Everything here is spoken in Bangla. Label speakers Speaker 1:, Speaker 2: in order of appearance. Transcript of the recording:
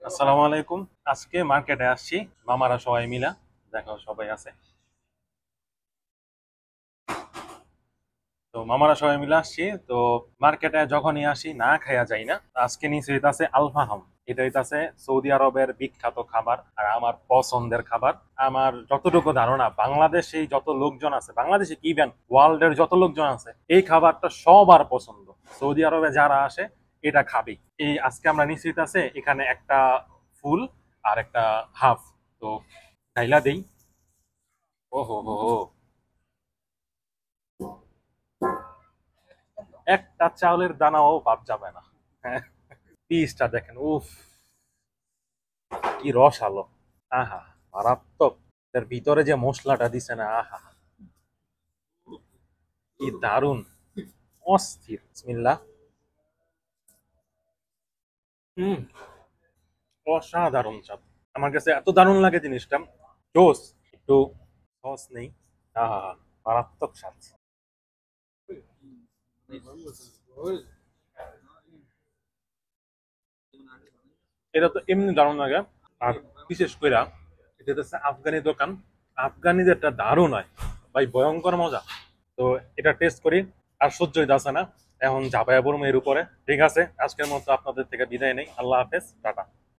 Speaker 1: আসসালামু আলাইকুম। আজকে মার্কেটে আসছি মামারা সবাই মিলা। দেখো সবাই আছে। তো মামারা সবাই মিলে আসছি। তো মার্কেটে যখনই আসি না খাইয়া যাই না। আজকে নিচে হইতাছে আলফাহাম। এটা হইতাছে সৌদি আরবের বিখ্যাত খাবার আর আমার পছন্দের খাবার। আমার যতটুকু ধারণা বাংলাদেশে যত লোকজন আছে, বাংলাদেশে কি ইভেন ওয়ার্ল্ডের যত লোকজন আছে, এই খাবারটা সবার পছন্দ। সৌদি আরবে যারা আসে এটা খাবেই। এই আজকে আমরা নিচে হইতাছে এখানে একটা ফুল আর একটা হাফ। তো খাইলা দেই। ও হো হো হো। একটা চাউলের দানাও বাদ যাবে না। হ্যাঁ, পিসটা দেখেন, উফ, কি রসালো। আহা, মারাত্মক। এর ভিতরে যে মশলাটা দিছে না, আহা, কি দারুন, অস্থির। বিসমিল্লাহ। হুম, অসাধারণ স্বাদ। আমার কাছে এত দারুণ লাগে জিনিসটা। জোস। একটু সস নেই। আহা, মারাত্মক স্বাদ। এটা তো এমনি দারুণ লাগে। আর বিশেষ করে এটা হচ্ছে আফগানি দোকান। আফগানি যেটা দারুণ হয় ভাই, ভয়ঙ্কর মজা। তো এটা টেস্ট করি। আর সহ্য হইতাছে না, এখন ঝাঁপাইয়া পড়বো এর উপরে। ঠিক আছে, আজকের মতো আপনাদের থেকে বিদায় নেই। আল্লাহ হাফেজ, টাটা।